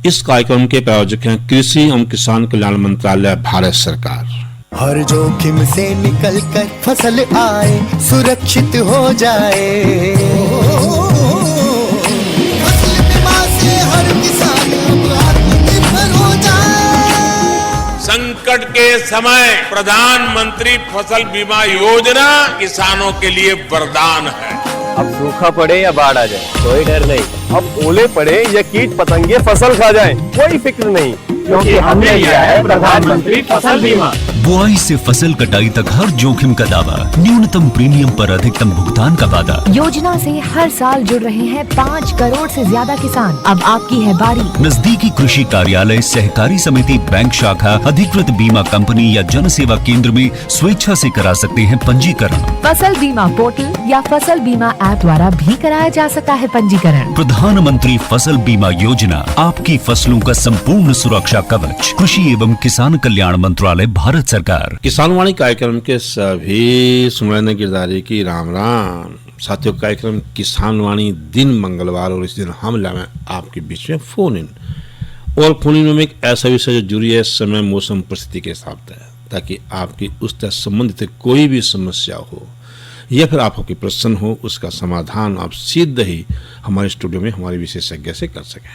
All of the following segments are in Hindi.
इस कार्यक्रम के प्रायोजक हैं कृषि एवं किसान कल्याण मंत्रालय, भारत सरकार। हर जोखिम से निकल कर फसल आए, सुरक्षित हो जाए, फसल बीमा से हर किसान अब आत्मनिर्भर हो जाए। संकट के समय प्रधानमंत्री फसल बीमा योजना किसानों के लिए वरदान है। अब सूखा पड़े या बाढ़ आ जाए कोई डर नहीं, अब ओले पड़े या कीट पतंगे फसल खा जाए कोई फिक्र नहीं, क्योंकि हमने लिया है प्रधानमंत्री फसल बीमा। बुआई से फसल कटाई तक हर जोखिम का दावा, न्यूनतम प्रीमियम पर अधिकतम भुगतान का वादा। योजना से हर साल जुड़ रहे हैं 5 करोड़ से ज्यादा किसान। अब आपकी है बारी। नजदीकी कृषि कार्यालय, सहकारी समिति, बैंक शाखा, अधिकृत बीमा कंपनी या जन सेवा केंद्र में स्वेच्छा से करा सकते हैं पंजीकरण। फसल बीमा पोर्टल या फसल बीमा ऐप द्वारा भी कराया जा सकता है पंजीकरण। प्रधानमंत्री फसल बीमा योजना, आपकी फसलों का संपूर्ण सुरक्षा कवच। कृषि एवं किसान कल्याण मंत्रालय, भारत सरकार। किसान वाणी कार्यक्रम के सभी सुनने गिरदारी की राम राम। साथियों, कार्यक्रम किसान वाणी दिन मंगलवार और इस दिन हम लाए आपके बीच में फोन इन, और फोन इन में एक ऐसा विषय जो जुड़ी है समय मौसम परिस्थिति के हिसाब से, ताकि आपकी उस तरह संबंधित कोई भी समस्या हो या फिर आपको कोई प्रश्न हो, उसका समाधान आप सीधे ही हमारे स्टूडियो में हमारे विशेषज्ञ से कर सकें।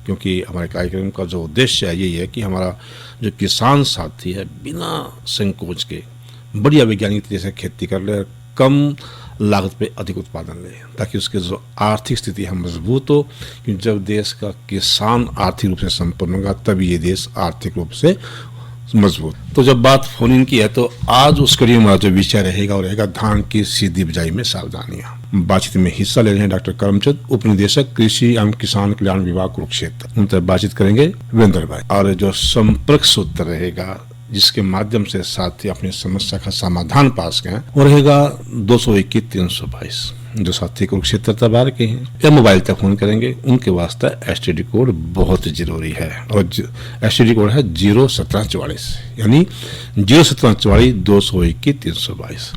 क्योंकि हमारे कार्यक्रम का जो उद्देश्य है यही है कि हमारा जो किसान साथी है बिना संकोच के बढ़िया वैज्ञानिक तरीके से खेती कर ले, कम लागत पे अधिक उत्पादन ले, ताकि उसके जो आर्थिक स्थिति है मजबूत हो। क्योंकि जब देश का किसान आर्थिक रूप से संपन्न होगा तभी ये देश आर्थिक रूप से मजबूत। तो जब बात फोन इन की है तो आज उस कड़ी में जो विषय रहेगा वो रहेगा धान की सीधी बिजाई में सावधानियां। बातचीत में हिस्सा ले रहे हैं डॉक्टर करमचंद, उप निदेशक कृषि एवं किसान कल्याण विभाग, कुरुक्षेत्र। उनसे बातचीत करेंगे वीरेंद्र भाई, और जो संपर्क सूत्र रहेगा जिसके माध्यम से साथी अपनी समस्या का समाधान पास करें वो रहेगा 221-322। जो साथी कुरुक्षेत्र तबार के हैं या मोबाइल तक फोन करेंगे उनके वास्ते एसटीडी कोड बहुत जरूरी है, और एसटीडी कोड है 01744, यानी 01744 221-322।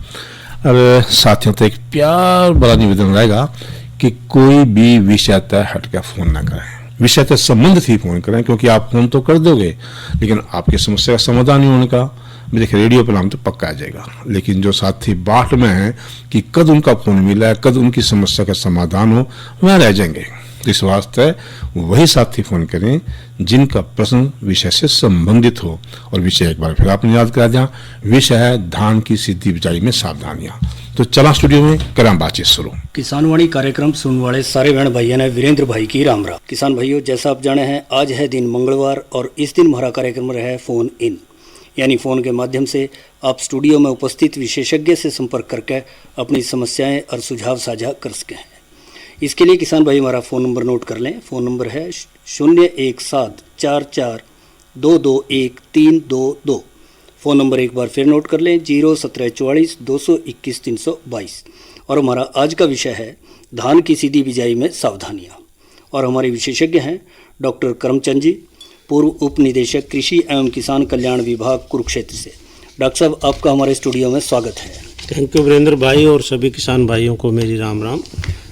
और साथियों तो एक प्यार बड़ा निवेदन रहेगा कि कोई भी विषय तय हटकर फोन ना करें, विषय तक संबंधित ही फोन करें, क्योंकि आप फोन तो कर दोगे लेकिन आपकी समस्या का समाधान नहीं होने का देखिए रेडियो पर नाम तो पक्का आ जाएगा। लेकिन जो साथी बाट में है कि कद उनका फोन मिला है, कद उनकी समस्या का समाधान हो, वहाँ रह जाएंगे। इस वास्ते वही साथी फोन करें जिनका प्रश्न विषय से संबंधित हो। और विषय एक बार फिर आपने याद करा दिया, विषय है धान की सीधी बिजाई में सावधानियां। तो चला स्टूडियो में करें बातचीत शुरू। किसान वाणी कार्यक्रम सुनने वाले सारे बहन भाइयों ने वीरेंद्र भाई की राम राम। किसान भाइयों, जैसा आप जाने हैं आज है दिन मंगलवार और इस दिन हमारा कार्यक्रम रहा फोन इन, यानी फ़ोन के माध्यम से आप स्टूडियो में उपस्थित विशेषज्ञ से संपर्क करके अपनी समस्याएं और सुझाव साझा कर सकें। इसके लिए किसान भाई हमारा फ़ोन नंबर नोट कर लें। फ़ोन नंबर है 01744221322। फ़ोन नंबर एक बार फिर नोट कर लें 01744 221 322। और हमारा आज का विषय है धान की सीधी बिजाई में सावधानियाँ। और हमारे विशेषज्ञ हैं डॉक्टर करमचंद जी, पूर्व उप निदेशक कृषि एवं किसान कल्याण विभाग, कुरुक्षेत्र से। डॉक्टर साहब, आपका हमारे स्टूडियो में स्वागत है। थैंक यू वीरेंद्र भाई, और सभी किसान भाइयों को मेरी राम राम।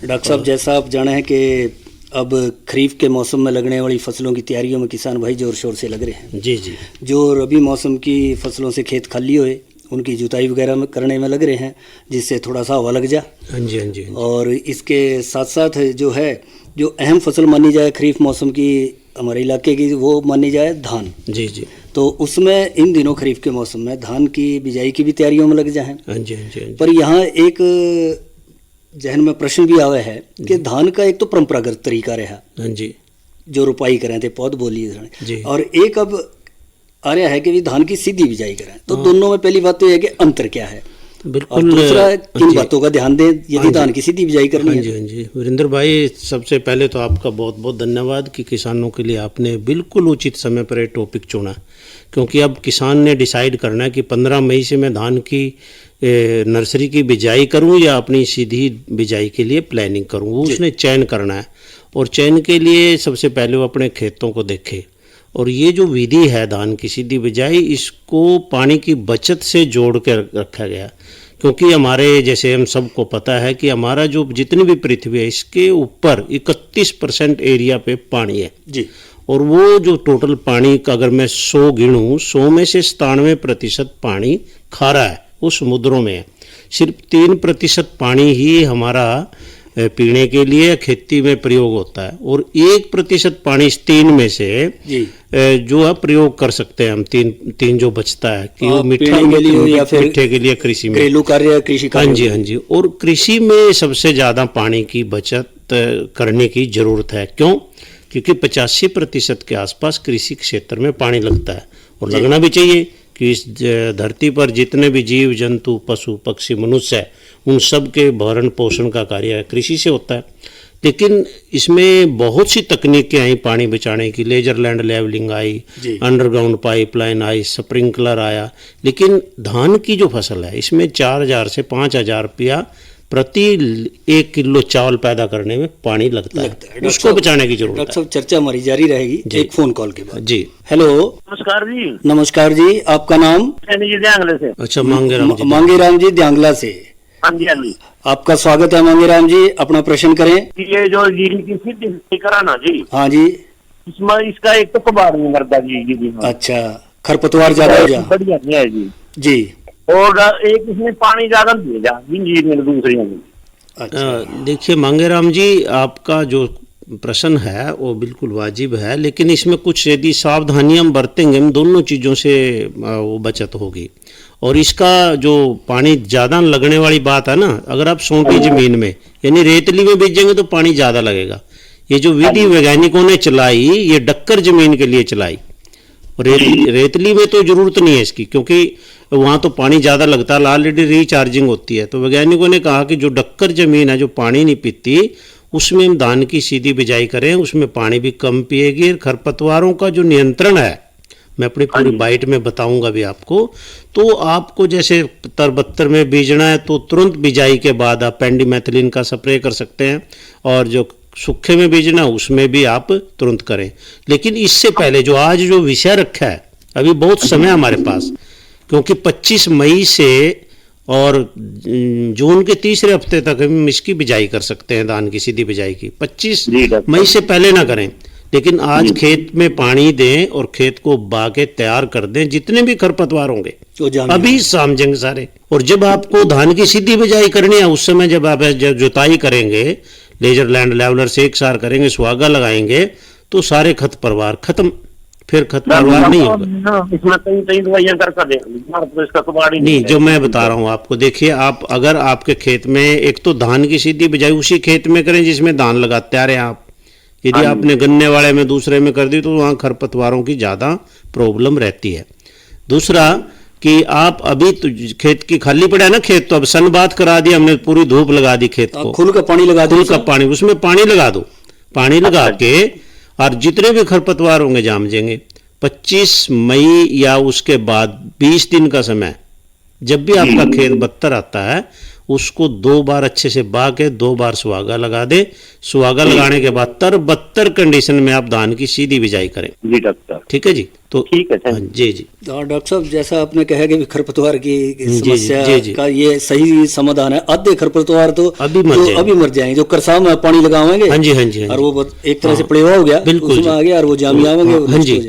डॉक्टर साहब, जैसा आप जाने हैं कि अब खरीफ के मौसम में लगने वाली फसलों की तैयारियों में किसान भाई जोर शोर से लग रहे हैं। जी जी। जो रबी मौसम की फसलों से खेत खाली हुए उनकी जुताई वगैरह में करने में लग रहे हैं, जिससे थोड़ा सा हवा लग जाए। हाँ जी हाँ जी। और इसके साथ साथ जो है, जो अहम फसल मानी जाए खरीफ मौसम की हमारे इलाके की, वो मानी जाए धान। जी जी। तो उसमें इन दिनों खरीफ के मौसम में धान की बिजाई की भी तैयारियों में लग जाए। हाँ जी हाँ जी। पर यहाँ एक जहन में प्रश्न भी आया है कि धान का एक तो परंपरागत तरीका रहा, हाँ जी, जो रुपाई करें थे पौध बोली, और एक अब आ रहा है कि धान की सीधी बिजाई करें। तो दोनों में पहली बात तो यह है कि अंतर क्या है, बिल्कुल, और दूसरा किन बातों का ध्यान दें यदि धान की सीधी बिजाई करनी है। हाँ जी वीरेंद्र भाई, सबसे पहले तो आपका बहुत बहुत धन्यवाद कि किसानों के लिए आपने बिल्कुल उचित समय पर ये टॉपिक चुना, क्योंकि अब किसान ने डिसाइड करना है कि 15 मई से मैं धान की नर्सरी की बिजाई करूं या अपनी सीधी बिजाई के लिए प्लानिंग करूं, वो उसने चयन करना है। और चयन के लिए सबसे पहले वो अपने खेतों को देखे। और ये जो विधि है धान की सीधी बिजाई, इसको पानी की बचत से जोड़ कर रखा गया, क्योंकि हमारे जैसे हम सबको पता है कि हमारा जो जितनी भी पृथ्वी है इसके ऊपर 31% एरिया पे पानी है जी, और वो जो टोटल पानी का अगर मैं 100 गिनूँ, 100 में से 97% पानी खारा है, वो समुद्रों में है। सिर्फ 3% पानी ही हमारा पीने के लिए खेती में प्रयोग होता है, और 1% पानी इस 3 में से जो है प्रयोग कर सकते हैं हम। तीन जो बचता है कि वो मीठा के लिए या फिर मीठे के लिए कृषि में, घरेलू कार्य, कृषि कार्य। हाँ जी, हाँ जी। और कृषि में सबसे ज़्यादा पानी की बचत करने की ज़रूरत है। क्यों? क्योंकि 85% के आसपास कृषि क्षेत्र में पानी लगता है, और लगना भी चाहिए कि इस धरती पर जितने भी जीव जंतु, पशु पक्षी, मनुष्य है, उन सब के भरण पोषण का कार्य कृषि से होता है। लेकिन इसमें बहुत सी तकनीकें आई पानी बचाने की। लेजर लैंड लेवलिंग आई, अंडरग्राउंड पाइपलाइन आई, स्प्रिंकलर आया। लेकिन धान की जो फसल है, इसमें 4000 से 5000 रुपया प्रति 1 किलो चावल पैदा करने में पानी लगता है। उसको बचाने की जरूरत है। डॉक्टर साहब, चर्चा हमारी जारी रहेगी एक फोन कॉल के बाद। जी, हेलो। नमस्कार जी। नमस्कार जी, आपका नाम? द्यांगला से। अच्छा, मांगेराम जी। मांगेराम जी द्यांगला से। हाँ जी, हाँ जी। आपका स्वागत है मांगेराम जी, अपना प्रश्न करें। ये जो जीरी की सिद्धि कराना जी, हाँ जी, इसमें इसका एक तो कबाड़ नहीं मरता जी। अच्छा, खरपतवार ज्यादा हो जा। बढ़िया नहीं है जी। जी। और एक इसमें पानी ज्यादा भेजा जीरी में दूसरी में। अच्छा, देखिए मांगेराम जी, आपका जो प्रश्न है वो बिल्कुल वाजिब है, लेकिन इसमें कुछ यदि सावधानियां हम बरतेंगे, हम दोनों चीज़ों से वो बचत होगी। और इसका जो पानी ज़्यादा लगने वाली बात है ना, अगर आप सोंटी ज़मीन में यानी रेतली में बीजेंगे तो पानी ज़्यादा लगेगा। ये जो विधि वैज्ञानिकों ने चलाई, ये डक्कर ज़मीन के लिए चलाई। रेतली में तो ज़रूरत नहीं है इसकी, क्योंकि वहाँ तो पानी ज़्यादा लगता है, ऑलरेडी रिचार्जिंग होती है। तो वैज्ञानिकों ने कहा कि जो डक्कर ज़मीन है, जो पानी नहीं पीती, उसमें हम धान की सीधी बिजाई करें, उसमें पानी भी कम पिएगी। खरपतवारों का जो नियंत्रण है, मैं अपनी पूरी बाइट में बताऊंगा भी आपको। तो आपको जैसे 72 में बीजना है तो तुरंत बिजाई के बाद आप पेंडिमेथिलिन का स्प्रे कर सकते हैं, और जो सूखे में बीजना उसमें भी आप तुरंत करें। लेकिन इससे पहले जो आज जो विषय रखा है, अभी बहुत समय हमारे पास, क्योंकि 25 मई से और जून के तीसरे हफ्ते तक हम इसकी बिजाई कर सकते हैं, धान की सीधी बिजाई की। 25 मई से पहले ना करें, लेकिन आज खेत में पानी दें और खेत को बा के तैयार कर दें। जितने भी खरपतवार होंगे अभी समझेंगे सारे। और जब आपको धान की सीधी बिजाई करनी है, उस समय जब आप जुताई करेंगे, लेजर लैंड लेवलर से एक सार करेंगे, सुहागा लगाएंगे, तो सारे खरपतवार खत्म, फिर खरपतवार नहीं होगा। इसमें कई दवाइयां कर दें नहीं, जो मैं बता रहा हूँ आपको। देखिए, आप अगर आपके खेत में एक तो धान की सीधी बिजाई उसी खेत में करें जिसमें धान लगाते आ रहे हैं आप। यदि आपने गन्ने वाले में दूसरे में कर दी तो वहाँ खरपतवारों की ज़्यादा प्रॉब्लम रहती है। दूसरा कि आप अभी तो खेत की खाली पड़ा है ना खेत, तो अब सनबात करा दी हमने, पूरी धूप लगा दी खेत को, खुल का पानी लगा दो, खुल का पानी, उसमें पानी लगा दो। पानी लगा के और जितने भी खरपतवार होंगे जाम जाएंगे। 25 मई या उसके बाद 20 दिन का समय, जब भी आपका खेत बत्तर आता है, उसको 2 बार अच्छे से बा के 2 बार सुहागा लगा दे। सुहागा लगाने के बाद बत्तर कंडीशन में आप धान की सीधी बिजाई करें। जी डॉक्टर, ठीक है जी। तो ठीक है सर। जी जी। डॉक्टर साहब, जैसा आपने कहा कि खरपतवार की समस्या का ये सही समाधान है। आधे खरपतवार तो अभी मर जाएंगे, जो करसा में पानी लगाएंगे। हाँ जी, हाँ जी। और वो एक तरह से पड़ेवा हो गया, बिल्कुल उसमें आ गया, और वो जामी आवेंगे। हाँ जी,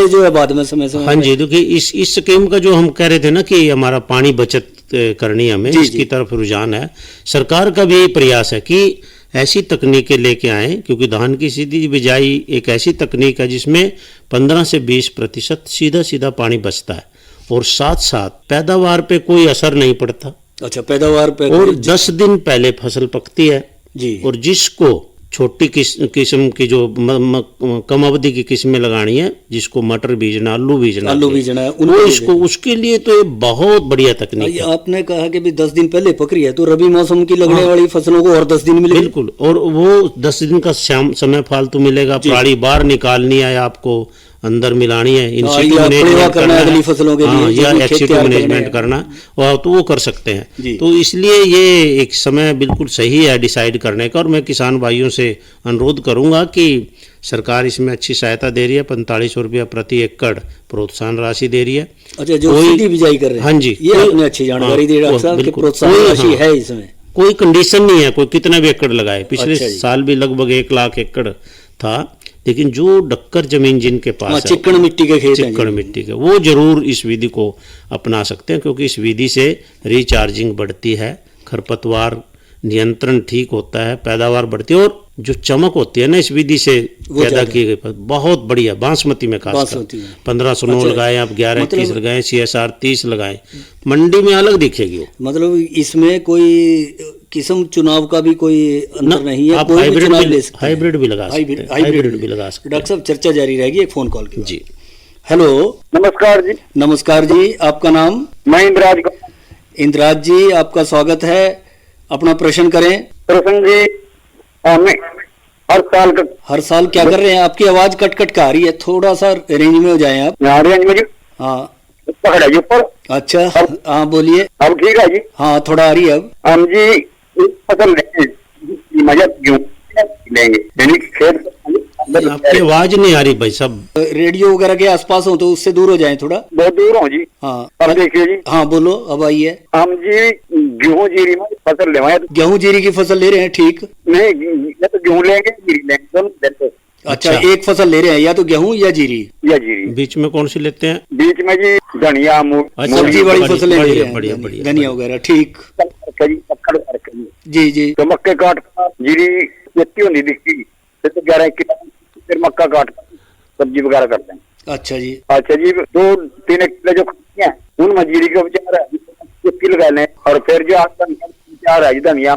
जो है बाद में समय समय। हाँ जी, देखिए इस स्कीम का जो हम कह रहे थे ना कि हमारा पानी बचत करनी हमें, इसकी तरफ रुझान है। सरकार का भी प्रयास है कि ऐसी तकनीकें लेके आएँ, क्योंकि धान की सीधी बिजाई एक ऐसी तकनीक है जिसमें 15 से 20% सीधा पानी बचता है, और साथ साथ पैदावार पे कोई असर नहीं पड़ता। अच्छा, पैदावार पे। और 10 दिन पहले फसल पकती है जी। और जिसको छोटी किस्म की जो कम अवधि की किस्में लगानी है, जिसको मटर बीजना, आलू बीजना है, वो उसके लिए तो ये बहुत बढ़िया तकनीक है। आपने कहा कि भी 10 दिन पहले पकड़ी है, तो रबी मौसम की लगने वाली फसलों को और 10 दिन मिलेगा। बिल्कुल, और वो 10 दिन का समय फालतू मिलेगा। पराली बाहर निकालनी है, आपको अंदर मिलानी है, इनसिटू मैनेजमेंट करना है अगली फसलों के लिए, या एक्सिटू मैनेजमेंट करना, और तो वो कर सकते हैं। तो इसलिए ये एक समय बिल्कुल सही है डिसाइड करने का। और मैं किसान भाइयों से अनुरोध करूंगा कि सरकार इसमें अच्छी सहायता दे रही है। 4500 रुपया प्रति एकड़ प्रोत्साहन राशि दे रही है। अच्छा, जो सीधी बिजाई कर रहे हैं। हाँ जी, ये आपने अच्छी जानकारी दी डॉक्टर साहब, कि प्रोत्साहन राशि है इसमें। कोई कंडीशन नहीं है, कोई कितना भी एकड़ लगाए। पिछले साल भी लगभग 1 लाख एकड़ था, लेकिन जो डक्कर जमीन जिनके पास है, चिकन मिट्टी के खेत हैं चिकन मिट्टी के, वो जरूर इस विधि को अपना सकते हैं, क्योंकि इस विधि से रिचार्जिंग बढ़ती है, खरपतवार नियंत्रण ठीक होता है, पैदावार बढ़ती है, और जो चमक होती है ना इस विधि से पैदा की गई बहुत बढ़िया। बासमती में खासकर 1509 लगाए आप, 11-21 लगाए, CSR 30 लगाए, मंडी में अलग दिखेगी वो। मतलब इसमें कोई किस्म चुनाव का भी कोई अंतर नहीं है, आप कोई भी हाइब्रिड चुनाव भी ले सकते हैं। हाइब्रिड भी लगा सकते हैं, हाइब्रिड भी लगा सकते हैं। डॉक्टर साहब चर्चा जारी रहेगी एक फोन कॉल की। जी हेलो, नमस्कार जी। नमस्कार जी, आपका नाम? मैं इंद्राज इंद्राज जी, आपका स्वागत है, अपना प्रश्न करें। प्रसन्न जी, हमें हर साल क्या कर रहे हैं? आपकी आवाज कट कट का आ रही है, थोड़ा सा रेंज में हो जाए आप। रेंज में जी, हाँ पकड़ा जी ऊपर। अच्छा, हाँ बोलिए। अब ठीक है जी। हाँ थोड़ा आ रही है अब। हम जी फसल मजा क्यों लेंगे, यानी खेत आपकी आवाज नहीं आ रही भाई साहब। रेडियो वगैरह के आसपास हो तो उससे दूर हो जाएं थोड़ा। बहुत दूर हो जी। हाँ अब देखिए जी। हाँ बोलो, अब आई है। हम जी गेहूं जीरी में फसल लेवाए। गेहूं जीरी की फसल ले रहे हैं, ठीक? नहीं, या तो गेहूं लेंगे जीरी लेंगे, दोनों लेते हैं। अच्छा, एक फसल ले रहे हैं, या तो गेहूं या जीरी? या जीरी। बीच में कौन सी लेते हैं? बीच में जी धनिया, मूंग, सब्जी वाली फसलें ले रहे हैं, बढ़िया बढ़िया, धनिया वगैरह, ठीक। जी जी। तो मक्के काट जीरी इतनी होनी दिखती, तो 11 फिर मक्का काट सब्जी वगैरह करते हैं। अच्छा जी। अच्छा जी, 2-3 किलो जो खर्ची है उनमें जीरी का विचार है, 1 लगा लें, और फिर जो आपका विचार है धनिया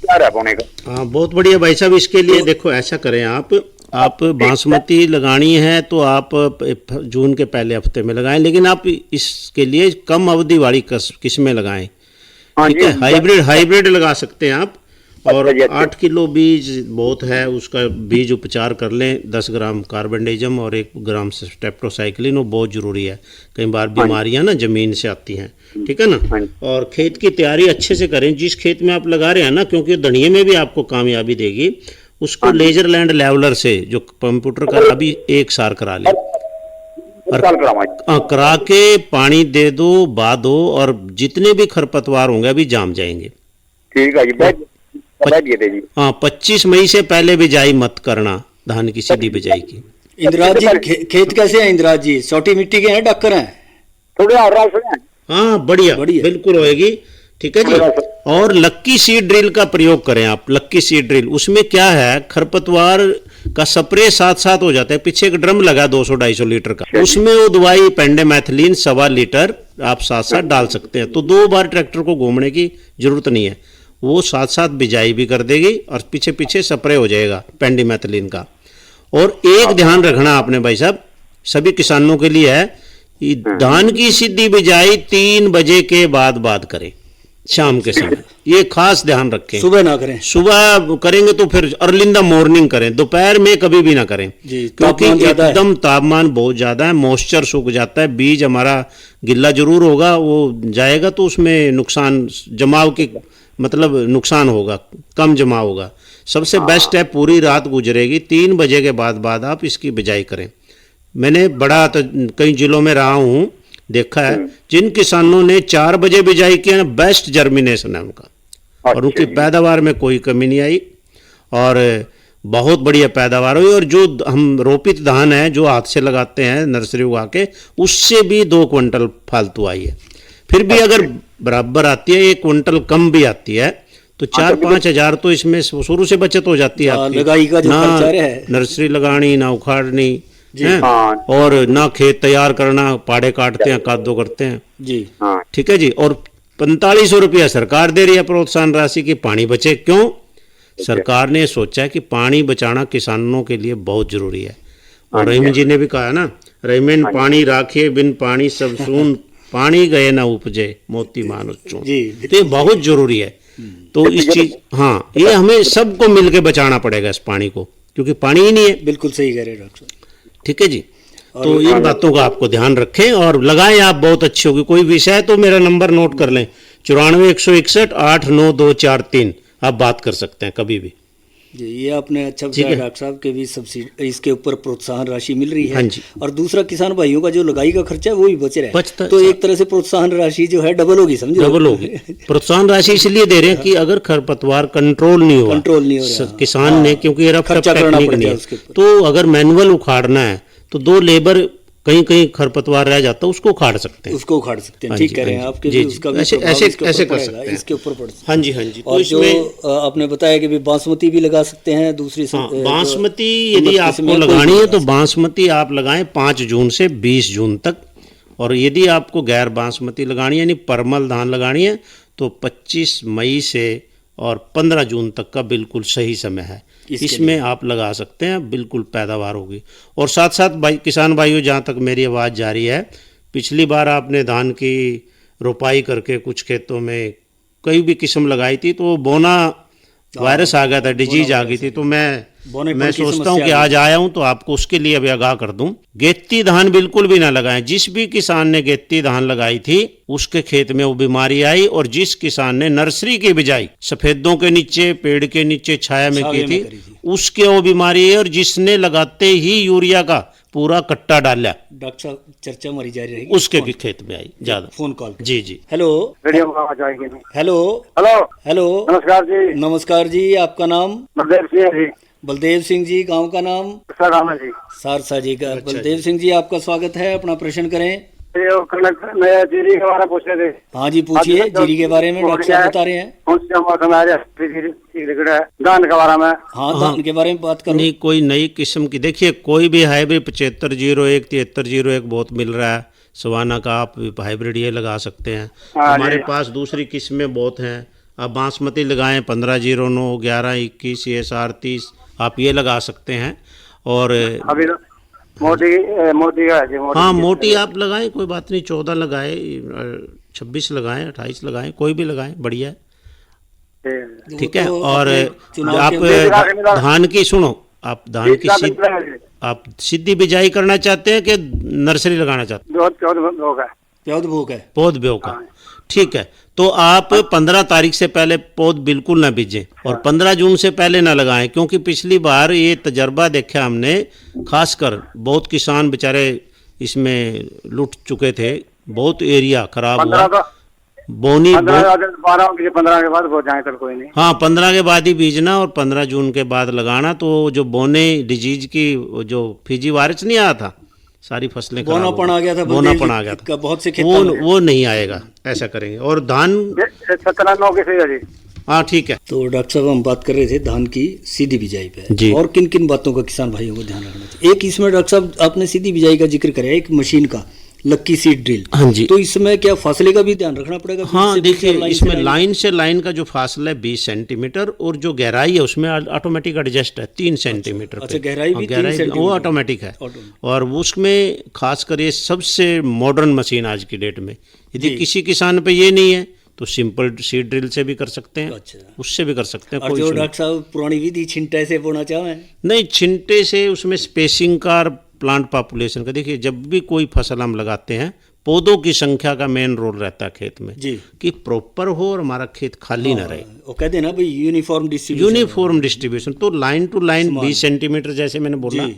क्या है बोने का। हाँ बहुत बढ़िया भाई साहब। इसके लिए देखो ऐसा करें, आप बासमती लगानी है तो आप जून के पहले हफ्ते में लगाएं, लेकिन आप इसके लिए कम अवधि वाली किस्में लगाएं, ठीक है? हाइब्रिड लगा सकते हैं आप, और 8 किलो बीज बहुत है, उसका बीज उपचार कर लें, 10 ग्राम कार्बेंडेजम और 1 ग्राम स्टेप्टोसाइक्लिन, वो बहुत ज़रूरी है। कई बार बीमारियां ना ज़मीन से आती हैं, ठीक है ना? और खेत की तैयारी अच्छे से करें, जिस खेत में आप लगा रहे हैं ना, क्योंकि धनिये में भी आपको कामयाबी देगी, उसको लेजरलैंड लेवलर से जो कंप्यूटर का अभी 1 साल करा लें, और करा के पानी दे दो, बा दो, और जितने भी खरपतवार होंगे अभी जाम जाएंगे। ठीक है जी। हाँ 25 मई से पहले बिजाई मत करना धान की, सीधी बिजाई की। इंदिराज जी खेत कैसे हैं? इंदिराज जी सोटी मिट्टी के हैं, डक्कर हैं? थोड़े हाँ बढ़िया बिल्कुल होएगी, ठीक है जी। और लक्की सीड ड्रिल का प्रयोग करें आप, लक्की सीड ड्रिल। उसमें क्या है, खरपतवार का स्प्रे साथ साथ हो जाता है। पीछे एक ड्रम लगा 200-250 लीटर का, उसमें वो दवाई पेंडेमेथिलीन 1.25 लीटर आप साथ साथ डाल सकते हैं, तो 2 बार ट्रैक्टर को घूमने की जरूरत नहीं है, वो साथ साथ बिजाई भी कर देगी और पीछे पीछे स्प्रे हो जाएगा पेंडिमेथिलीन का। और एक ध्यान रखना आपने भाई साहब, सभी किसानों के लिए है, धान की सीधी बिजाई 3 बजे के बाद करें, शाम के समय, ये खास ध्यान रखें। सुबह ना करें? सुबह करेंगे तो फिर अर्ली इन द मॉर्निंग करें, दोपहर में कभी भी ना करें, क्योंकि एकदम तापमान बहुत ज्यादा है, मॉइस्चर सूख जाता है, बीज हमारा गिल्ला जरूर होगा, वो जाएगा तो उसमें नुकसान, जमाव की मतलब नुकसान होगा, कम जमा होगा। सबसे बेस्ट है पूरी रात गुजरेगी, 3 बजे के बाद आप इसकी बिजाई करें। मैंने बड़ा तो कई जिलों में रहा हूँ, देखा है जिन किसानों ने 4 बजे बिजाई किया ना, बेस्ट जर्मिनेशन है उनका, और उनकी पैदावार में कोई कमी नहीं आई, और बहुत बढ़िया पैदावार हुई। और जो हम रोपित धान है जो हाथ से लगाते हैं नर्सरी उगा के, उससे भी 2 क्विंटल फालतू आई है। फिर भी अगर बराबर आती है, 1 क्विंटल कम भी आती है, तो 4-5 हजार तो इसमें शुरू से बचत हो जाती है आपकी। लगाई का जो खर्चा है, नर्सरी लगानी, ना उखाड़नी है, और ना खेत तैयार करना, पाड़े काटते हैं, कादो करते हैं जी, ठीक है जी। और 4500 रुपया सरकार दे रही है प्रोत्साहन राशि की, पानी बचे। क्यों? सरकार ने सोचा है कि पानी बचाना किसानों के लिए बहुत जरूरी है। और रहीम जी ने भी कहा ना, रहीमन पानी राखे बिन पानी सब सून, पानी गए ना उपजे मोती मानुष चून, तो ये बहुत जरूरी है। तो इस चीज, हाँ ये हमें सबको मिलके बचाना पड़ेगा इस पानी को, क्योंकि पानी ही नहीं है। बिल्कुल सही कह रहे हैं डॉक्टर, ठीक है जी। तो इन बातों का आपको ध्यान रखें और लगाएं आप, बहुत अच्छी होगी। कोई विषय है तो मेरा नंबर नोट कर लें, 94 161 89243, आप बात कर सकते हैं कभी भी जी, ये आपने अच्छा बताया डॉक्टर साहब के भी सब्सिडी इसके ऊपर प्रोत्साहन राशि मिल रही है। हाँ जी। और दूसरा किसान भाइयों का जो लगाई का खर्चा है वो भी बच रहा है, बचता तो एक तरह से प्रोत्साहन राशि जो है डबल होगी, समझे, डबल होगी। प्रोत्साहन राशि इसलिए दे रहे हैं कि अगर खरपतवार कंट्रोल नहीं हो रहा किसान ने, क्योंकि ये खर्चा करना पड़ता है उसके ऊपर। तो अगर मैनुअल उखाड़ना है तो 2 लेबर कहीं कहीं खरपतवार रह जाता है, उसको उखाड़ सकते हैं, उसको उखाड़ सकते हैं। ठीक कह रहे हैं आपके भी, उसका भी ऐसे प्रभाव ऐसे इसके ऐसे ऊपर कर पड़ेगा, सकते हैं, इसके ऊपर पड़ सकता है। हाँ जी, हाँ जी। और जो आपने बताया कि भी बासमती भी लगा सकते हैं दूसरी बासमती यदि आपको लगानी है तो बासमती आप लगाएं 5 जून से 20 जून तक, और यदि आपको गैर बासमती लगानी है यानी परमल धान लगानी है तो 25 मई से और 15 जून तक का बिल्कुल सही समय है, इसमें आप लगा सकते हैं, बिल्कुल पैदावार होगी। और साथ साथ भाई किसान भाइयों, जहाँ तक मेरी आवाज़ जा रही है, पिछली बार आपने धान की रोपाई करके कुछ खेतों में कई भी किस्म लगाई थी तो बोना वायरस आ गया था, डिजीज आ गई थी, तो मैं सोचता हूँ कि आज आया हूँ तो आपको उसके लिए अभी आगाह कर दूं। गेत्ती धान बिल्कुल भी ना लगाएं। जिस भी किसान ने गेत्ती धान लगाई थी उसके खेत में वो बीमारी आई, और जिस किसान ने नर्सरी की बिजाई सफेदों के नीचे, पेड़ के नीचे छाया में की थी उसके वो बीमारी है, और जिसने लगाते ही यूरिया का पूरा कट्टा डाला, डॉक्टर साहब चर्चा हमारी जारी रहेगी, उसके भी खेत में आई ज्यादा फोन कॉल। जी जी। हेलो रेडियो में आवाज आएगी। हेलो हेलो हेलो, नमस्कार जी। नमस्कार जी, आपका नाम? बलदेव सिंह जी। बलदेव सिंह जी, गांव का नाम? साराना जी। सारसा जी का। बलदेव सिंह जी, आपका स्वागत है, अपना प्रश्न करें। मैं जीरी के बारे में पूछ रहे थे। हाँ जी, पूछिए जीरी के बारे में, डॉक्टर साहब बता रहे हैं। कौन सा मौसम आ रहा है? धान के बारे में। हाँ, धान के बारे में बात करो। नहीं, कोई नई किस्म की, देखिए कोई भी हाइब्रिड 7501, 7301 बहुत मिल रहा है, सवाना का आप हाइब्रिड ये लगा सकते हैं। हमारे पास दूसरी किस्में बहुत हैं, आप बासमती लगाएं 1509, 1121, SR 30 आप ये लगा सकते हैं। और अभी मोटी का है। हाँ, मोटी आप लगाएं, कोई बात नहीं, 14 लगाएं, 26 लगाएं, 28 लगाएं, कोई भी लगाएं, बढ़िया है, ठीक है। और आप धान की सुनो, आप धान की आप सीधी बिजाई करना चाहते हैं कि नर्सरी लगाना चाहते हैं? पौध बेव का, ठीक है। तो आप 15 तारीख से पहले पौध बिल्कुल ना बीजें और 15 जून से पहले ना लगाएं, क्योंकि पिछली बार ये तजर्बा देखा हमने, खासकर बहुत किसान बेचारे इसमें लुट चुके थे, बहुत एरिया खराब हुआ। बोनी 15 के बाद हो जाए तो कोई नहीं। हाँ, 15 के बाद ही बीजना और 15 जून के बाद लगाना। तो जो बोने डिजीज की जो फीजी वायरस नहीं आया था, सारी फसलें बोनापन आ गया था, बोनापन आ गया था, बहुत से खेत वो नहीं आएगा, ऐसा करेंगे। और धान 17 के, हाँ ठीक है। तो डॉक्टर साहब हम बात कर रहे थे धान की सीधी बिजाई पे जी। और किन किन बातों का किसान भाइयों को ध्यान रखना चाहिए? एक इसमें डॉक्टर साहब आपने सीधी बिजाई का जिक्र कराया, एक मशीन का लक्की सीड ड्रिल। हाँ जी। तो इसमें क्या फासले का भी ध्यान रखना पड़ेगा? हाँ देखिए, इसमें लाइन से लाइन का जो फासला है 20 सेंटीमीटर, और जो गहराई है उसमें ऑटोमेटिक एडजस्ट है 3 सेंटीमीटर। अच्छा, गहराई भी 3 सेंटीमीटर वो ऑटोमेटिक है। और उसमें खासकर ये सबसे मॉडर्न मशीन आज की डेट में, यदि किसी किसान पे ये नहीं है तो सिंपल सीड ड्रिल से भी कर सकते हैं। अच्छा, उससे भी कर सकते हैं। और जो डॉक्टर साहब पुरानी विधि छिंटे से बोना चाहें? नहीं, छिंटे से उसमें स्पेसिंग का, प्लांट पॉपुलेशन का, देखिए जब भी कोई फसल हम लगाते हैं पौधों की संख्या का मेन रोल रहता है खेत में जी, कि प्रॉपर हो और हमारा खेत खाली ना रहे। वो कहते हैं ना भाई यूनिफॉर्म डिस्ट्रीब्यूशन। तो लाइन टू लाइन 20 सेंटीमीटर जैसे मैंने बोला,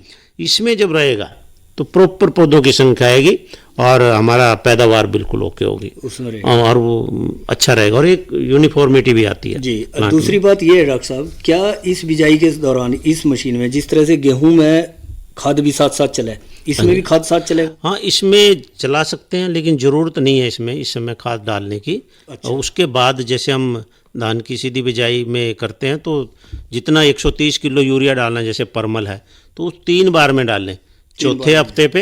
इसमें जब रहेगा तो प्रॉपर पौधों की संख्या आएगी और हमारा पैदावार बिल्कुल ओके होगी उसमें, और वो अच्छा रहेगा और एक यूनिफॉर्मिटी भी आती है जी। दूसरी बात ये है डॉक्टर साहब, क्या इस बिजाई के दौरान इस मशीन में जिस तरह से गेहूं में खाद भी साथ साथ चले, इसमें भी खाद साथ चलेगा? हाँ, इसमें चला सकते हैं, लेकिन ज़रूरत नहीं है इसमें इस समय खाद डालने की। अच्छा। और उसके बाद जैसे हम धान की सीधी बिजाई में करते हैं तो जितना 130 किलो यूरिया डालना, जैसे परमल है तो 3 बार में डाल लें। चौथे हफ्ते पे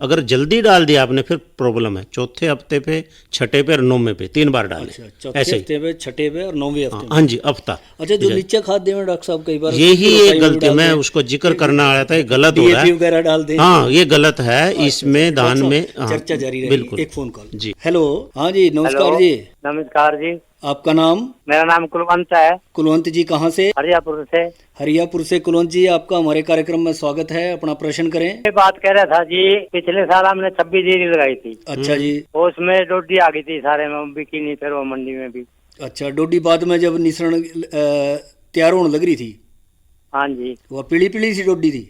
अगर जल्दी डाल दिया आपने फिर प्रॉब्लम है, चौथे हफ्ते पे, छठे पे और 9वें पे 3 बार डालें। अच्छा, ऐसे हफ्ते पे, छठे पे और 9वें हफ्ते। हाँ जी, हफ्ता। अच्छा, जो नीचे खाद दें डॉक्टर साहब कई बार यही एक गलती, मैं उसको जिक्र करना आ रहा था, गलत हो रहा है वगैरह डाल दें। हाँ, ये गलत है इसमें धान में। चर्चा जारी रहेगी। बिल्कुल। एक फोन कॉल जी। हेलो, हाँ जी, नमस्कार जी। नमस्कार जी। आपका नाम? मेरा नाम कुलवंत है। कुलवंत जी कहाँ से? हरियापुर से। हरियापुर से कुलवंत जी, आपका हमारे कार्यक्रम में स्वागत है, अपना प्रश्न करें। ये बात कह रहा था जी, पिछले साल हमने 26 जीरी लगाई थी। अच्छा जी। उसमें डोडी आ गई थी, सारे में बिकी नहीं, फिर वो मंडी में भी। अच्छा, डोडी बाद में जब निसरण तैयार होने लग रही थी हाँ जी। वो पीली पीली सी डोडी थी।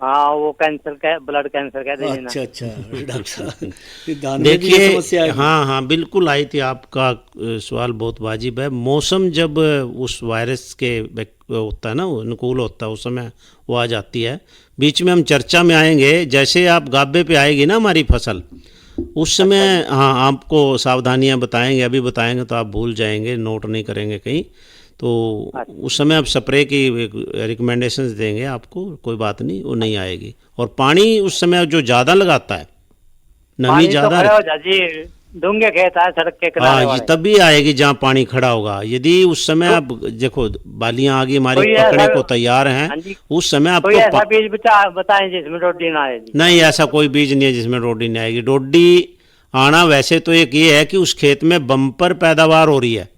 हाँ वो कैंसर का, ब्लड कैंसर कहते हैं ना। अच्छा अच्छा डॉक्टर साहब, ये धान में भी ये देखिए, समस्या है। हाँ हाँ बिल्कुल आई थी, आपका सवाल बहुत वाजिब है। मौसम जब उस वायरस के होता है ना, वो अनुकूल होता है, उस समय वो आ जाती है। बीच में हम चर्चा में आएंगे, जैसे आप गाबे पे आएगी ना हमारी फसल, उस समय हाँ आपको सावधानियां बताएंगे, अभी बताएंगे तो आप भूल जाएंगे, नोट नहीं करेंगे कहीं। तो उस समय आप स्प्रे की रिकमेंडेशंस देंगे आपको, कोई बात नहीं, वो नहीं आएगी। और पानी उस समय जो ज़्यादा लगाता है, नमी ज़्यादा डूंगे खेत है सड़क के किनारे हाँ, तभी आएगी जहाँ पानी खड़ा होगा। यदि उस समय आप देखो बालियां आगे हमारी पकड़ने को तैयार हैं, उस समय आपको ऐसा बीज बताएं जिसमें रोडी ना आएगी। नहीं, ऐसा कोई बीज नहीं है जिसमें रोडी नहीं आएगी। रोडी आना वैसे तो एक ये है कि उस खेत में बम्पर पैदावार हो रही है,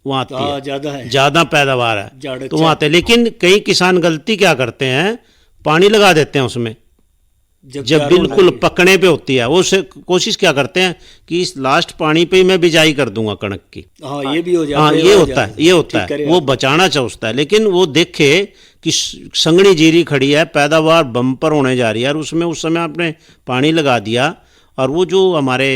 वहाँ आती है, ज्यादा है, ज्यादा पैदावार है तो वहाँ आते हैं। लेकिन कई किसान गलती क्या करते हैं, पानी लगा देते हैं उसमें जब बिल्कुल पकने पे होती है। वो कोशिश क्या करते हैं कि इस लास्ट पानी पे ही मैं बिजाई कर दूंगा कणक की। हाँ ये भी हो जाता है। हाँ ये होता है वो बचाना चाहता है, लेकिन वो देखे कि संगड़ी जीरी खड़ी है, पैदावार बम्पर होने जा रही है, और उसमें उस समय आपने पानी लगा दिया, और वो जो हमारे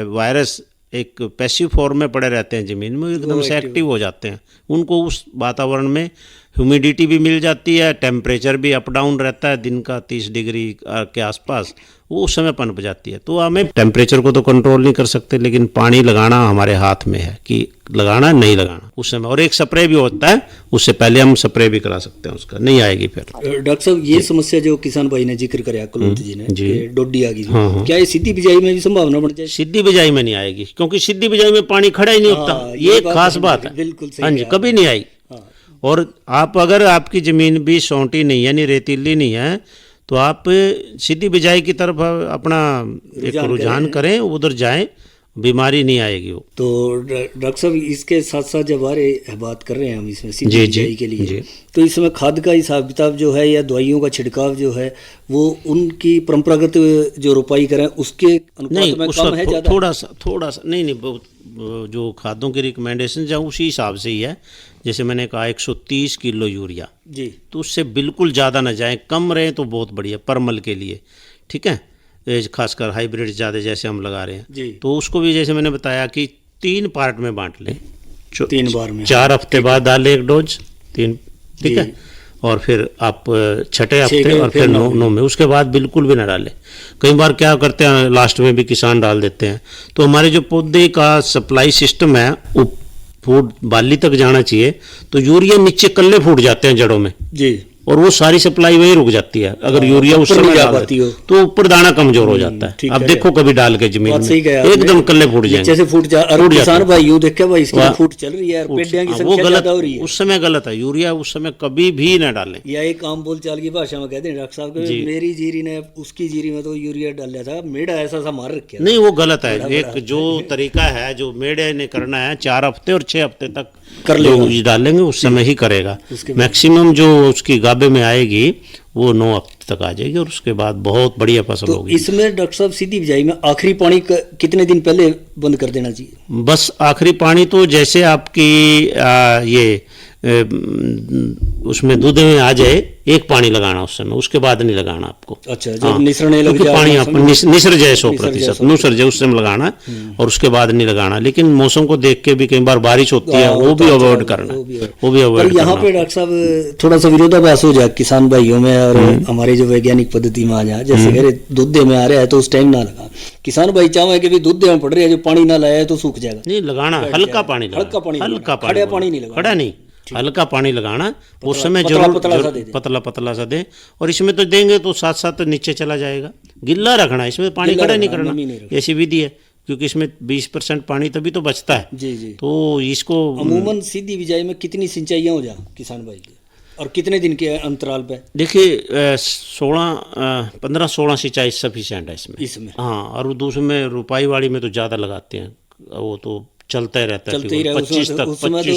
वायरस एक पैसिव फॉर्म में पड़े रहते हैं ज़मीन में, एकदम से एक्टिव हो जाते हैं। उनको उस वातावरण में ह्यूमिडिटी भी मिल जाती है, टेम्परेचर भी अप डाउन रहता है दिन का 30 डिग्री के आसपास, वो उस समय पनप जाती है। तो हमें टेम्परेचर को तो कंट्रोल नहीं कर सकते, लेकिन पानी लगाना हमारे हाथ में है कि लगाना नहीं लगाना उस समय। और एक स्प्रे भी होता है, उससे पहले हम स्प्रे भी करा सकते हैं, उसका नहीं आएगी फिर। डॉक्टर साहब ये समस्या जो किसान भाई ने जिक्र कराया कुलवंत जी ने, डोडी आ गई, क्या ये सीधी बिजाई में भी संभावना बढ़ जाए? सीधी बिजाई में नहीं आएगी, क्योंकि सीधी बिजाई में पानी खड़ा ही नहीं होता, ये खास बात है। बिल्कुल हाँ जी, कभी नहीं आई। और आप अगर आपकी ज़मीन भी सौंटी नहीं है, यानी रेतीली नहीं है, तो आप सीधी बिजाई की तरफ अपना एक रुझान करें, उधर जाएं, बीमारी नहीं आएगी वो। तो डॉक्टर साहब इसके साथ साथ जब बात कर रहे हैं हम इसमें सीधी बिजाई के लिए, तो इसमें खाद का हिसाब किताब जो है या दवाइयों का छिड़काव जो है, वो उनकी परंपरागत जो रोपाई करें उसके अनुपात में कम है, ज़्यादा? थोड़ा सा नहीं, जो खादों की रिकमेंडेशन है उसी हिसाब से ही है। जैसे मैंने कहा 130 किलो यूरिया जी, तो उससे बिल्कुल ज़्यादा ना जाए, कम रहे तो बहुत बढ़िया परमल के लिए, ठीक है, खासकर हाइब्रिड ज़्यादा जैसे हम लगा रहे हैं जी। तो उसको भी जैसे मैंने बताया कि 3 पार्ट में बांट लें, 3 बार में 4 हफ्ते बाद डालें 1 डोज, 3, ठीक है, और फिर आप 6ठे हफ्ते और फिर 9 में, उसके बाद बिल्कुल भी ना डालें। कई बार क्या करते हैं, लास्ट में भी किसान डाल देते हैं। तो हमारे जो पौधे का सप्लाई सिस्टम है वो फूट बाली तक जाना चाहिए, तो यूरिया नीचे कल्ले फूट जाते हैं जड़ों में जी, और वो सारी सप्लाई वही रुक जाती है। अगर यूरिया उस समय डालती हो तो ऊपर दाना कमजोर हो जाता है। अब देखो कभी डाल के जमीन में एकदम कल्ले फूट जाएंगे, जैसे फूट किसान भाई यूं देखे भाई इसकी फूट चल रही है, पेड़ियां की संख्या ज्यादा हो रही है, उस समय गलत है। यूरिया उस समय कभी भी ना डालें। या एक आम बोलचाल की भाषा में कहते हैं डॉक्टर साहब, मेरी जीरी ने उसकी जीरी में तो यूरिया डाला था, मेढ़ा ऐसा सा मार रखा। नहीं, वो गलत है। एक जो तरीका है जो मेढ़े ने करना है, 4 हफ्ते और 6 हफ्ते तक कर डालेंगे, उस समय ही करेगा। मैक्सिमम जो उसकी गाबे में आएगी वो 9 हफ्ते तक आ जाएगी, और उसके बाद बहुत बढ़िया फसल होगी। इसमें डॉक्टर साहब सीधी बिजाई में आखिरी पानी कितने दिन पहले बंद कर देना चाहिए? बस आखिरी पानी तो जैसे आपकी ये उसमें दूध में आ जाए, एक पानी लगाना उस समय, उसके बाद नहीं लगाना आपको। अच्छा, जब निसरने लग जाए पानी आप निसर जाए 100%, नुसर जाए उस समय लगाना, और उसके बाद नहीं लगाना। लेकिन मौसम को देख के भी कई बार बारिश होती है, वो भी अवॉइड करना, वो भी अवॉइड करना। यहाँ पे डॉक्टर साहब थोड़ा सा विरोधाभास हो जाए किसान भाइयों में और हमारे जो वैज्ञानिक पद्धति में आ जाए, जैसे कह रहे दूध में आ रहा है तो उस टाइम ना लगा। किसान भाई चाहे कि दूध में पड़ रहा है, जो पानी ना लाया है तो सूख जाएगा। नहीं लगाना, हल्का पानी, हल्का पानी नहीं लगाना, खड़ा नहीं, हल्का पानी लगाना उस समय जरूर पतला सा दें। और इसमें तो देंगे तो साथ साथ नीचे चला जाएगा, गिल्ला रखना, इसमें पानी खड़ा नहीं करना, ऐसी विधि है, क्योंकि इसमें 20% पानी तभी तो बचता है जी जी। तो इसको अमूमन सीधी बिजाई में कितनी सिंचाइयाँ हो जाए किसान भाई की, और कितने दिन के अंतराल पे? देखिए 15-16 सिंचाई सफिशिएंट है इसमें। हाँ, और दूसरे में रुपाई वाली में तो ज़्यादा लगाते हैं, वो तो चलता ही रहता है, 25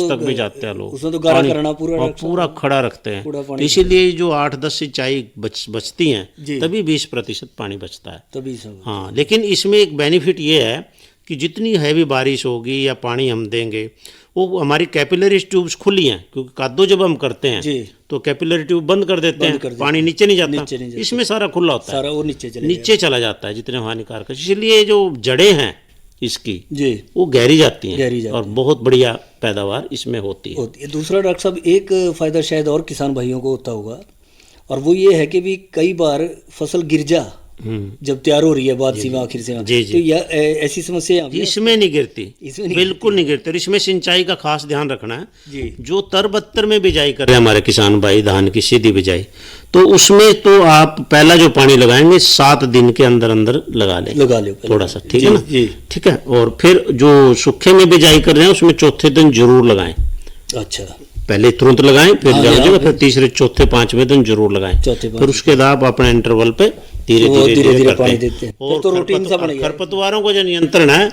तक भी जाते हैं लोग। उसमें तो गाढ़ा करना पूरा खड़ा रखते हैं, तो इसीलिए जो 8-10 सिंचाई बचती हैं तभी 20% पानी बचता है तभी सब। हाँ, लेकिन इसमें एक बेनिफिट ये है कि जितनी हैवी बारिश होगी या पानी हम देंगे, वो हमारी कैपिलरी ट्यूब्स खुली हैं, क्योंकि कादो जब हम करते हैं तो कैपिलरी ट्यूब बंद कर देते हैं, पानी नीचे नहीं जाता, इसमें सारा खुला होता है, सारा वो नीचे चला जाता है जितने हानिकारक। इसलिए जो जड़ें हैं इसकी वो गहरी जाती हैं और बहुत बढ़िया पैदावार इसमें होती है। दूसरा डॉक्टर साहब, एक फ़ायदा शायद और किसान भाइयों को होता होगा, और वो ये है कि भी कई बार फसल गिर जा जब तैयार हो रही है बाद सीमा आखिर से, तो ऐसी समस्या इसमें नहीं गिरती, बिल्कुल नहीं गिरती। और इसमें सिंचाई का खास ध्यान रखना है। जो तर-बत्तर में बिजाई कर रहे हैं हमारे किसान भाई, धान की सीधी बिजाई, तो उसमें तो आप पहला जो पानी लगाएंगे 7 दिन के अंदर अंदर लगा ले थोड़ा सा, ठीक है ना, ठीक है। और फिर जो सूखे में बिजाई कर रहे हैं उसमें चौथे दिन जरूर लगाएं। अच्छा, पहले तुरंत लगाएं, फिर जाओ फिर तीसरे चौथे पांचवें दिन जरूर लगाएं, फिर उसके बाद आप अपने इंटरवल पे धीरे धीरे पानी देते हैं। और तो खरपतवारों का जो नियंत्रण है,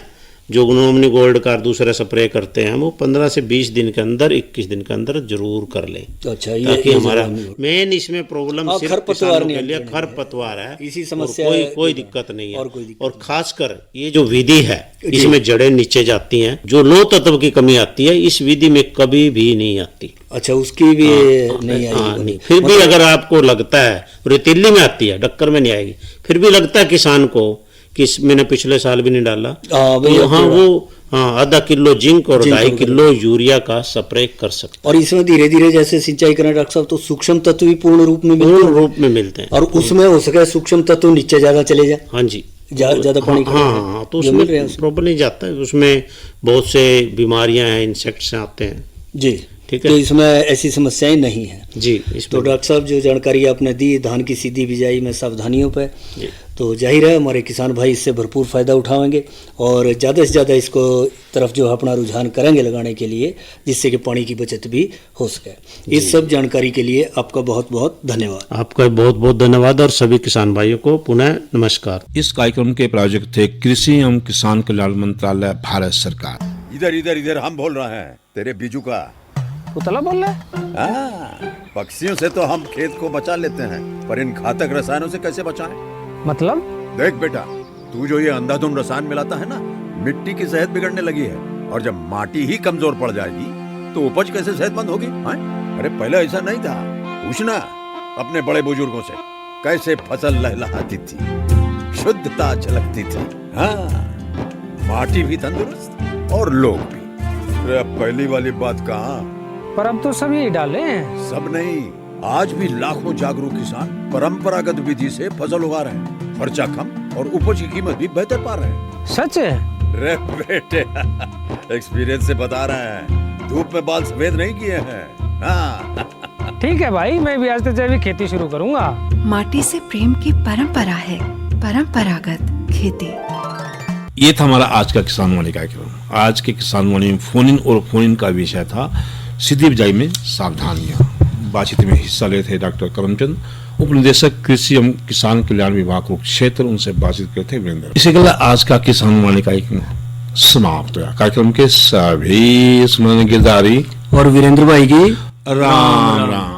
जो ग्नोमनी गोल्ड का दूसरा स्प्रे करते हैं, वो 15 से 20 दिन के अंदर, 21 दिन के अंदर जरूर कर लें। अच्छा, ताकि हमारा मेन इसमें प्रॉब्लम सिर्फ खरपतवार के लिए खरपतवार है, इसी समस्या, कोई दिक्कत नहीं है। और खासकर ये जो विधि है इसमें जड़ें नीचे जाती हैं, जो लौह तत्व की कमी आती है इस विधि में कभी भी नहीं आती। अच्छा, उसकी भी नहीं आएगी। नहीं, फिर भी अगर आपको लगता है, रेतीली में आती है, डक्कर में नहीं आएगी, फिर भी लगता है किसान को कि मैंने पिछले साल भी नहीं डाला, तो आधा किलो जिंक और 2.5 किलो यूरिया का स्प्रे कर सकते। और इसमें धीरे धीरे जैसे सिंचाई करना डॉक्टर साहब, तो सूक्ष्म तत्व भी पूर्ण रूप में मिलते हैं, और उसमें हो सके सूक्ष्म तत्व नीचे ज्यादा चले जाए। हाँ जी, ज्यादा पानी, तो उसमें प्रॉपर नहीं जाता है, उसमें बहुत से बीमारियां हैं, इंसेक्ट्स आते हैं जी, ठीक है। तो इसमें ऐसी समस्याएं नहीं है जी। तो डॉक्टर साहब, जो जानकारी आपने दी धान की सीधी बिजाई में सावधानियों पे, तो जाहिर है हमारे किसान भाई इससे भरपूर फ़ायदा उठाएंगे और ज़्यादा से ज़्यादा इसको तरफ जो अपना रुझान करेंगे लगाने के लिए, जिससे कि पानी की बचत भी हो सके। इस सब जानकारी के लिए आपका बहुत बहुत धन्यवाद। आपका बहुत बहुत धन्यवाद और सभी किसान भाइयों को पुनः नमस्कार। इस कार्यक्रम के प्रायोजक थे कृषि एवं किसान कल्याण मंत्रालय, भारत सरकार। इधर इधर इधर हम बोल रहे हैं तेरे बीजू का पुतला बोल रहा है। हाँ, पक्षियों से तो हम खेत को बचा लेते हैं, पर इन घातक रसायनों से कैसे बचाएं? मतलब? देख बेटा, तू जो ये अंधाधुंध रसायन मिलाता है ना, मिट्टी की सेहत बिगड़ने लगी है, और जब माटी ही कमजोर पड़ जाएगी तो उपज कैसे सेहतमंद होगी? अरे पहले ऐसा नहीं था, पूछना अपने बड़े बुजुर्गों से, कैसे फसल लहलहाती थी, शुद्धता झलकती थी। हाँ, माटी भी तंदुरुस्त और लोग भी। अरे अब पहली वाली बात कहाँ, पर अब तो सब यही डाले हैं। सब नहीं, आज भी लाखों जागरूक किसान परंपरागत विधि से फसल उगा रहे हैं, खर्चा कम और उपज की कीमत भी बेहतर पा रहे हैं। सच है? रे बेटे, एक्सपीरियंस से बता रहे हैं, धूप में बाल सफेद नहीं किए हैं। हाँ। ठीक है भाई, मैं भी आज से जैविक खेती शुरू करूंगा। माटी से प्रेम की परंपरा है, परंपरागत खेती। ये था हमारा आज का किसान वाणी कार्यक्रम। आज के किसान वाणी में फोन इन और फोन इन का विषय था सीधी बिजाई में सावधानियां। बातचीत में हिस्सा ले थे डॉक्टर करमचंद, उप निदेशक कृषि एवं किसान कल्याण विभाग कुरुक्षेत्र, क्षेत्र, उनसे बातचीत करते वीरेंद्र। इसी के लिए आज का किसान वाणी कार्यक्रम समाप्त हुआ। कार्यक्रम के सभी सुमन गिरधारी और वीरेंद्र भाई की राम राम।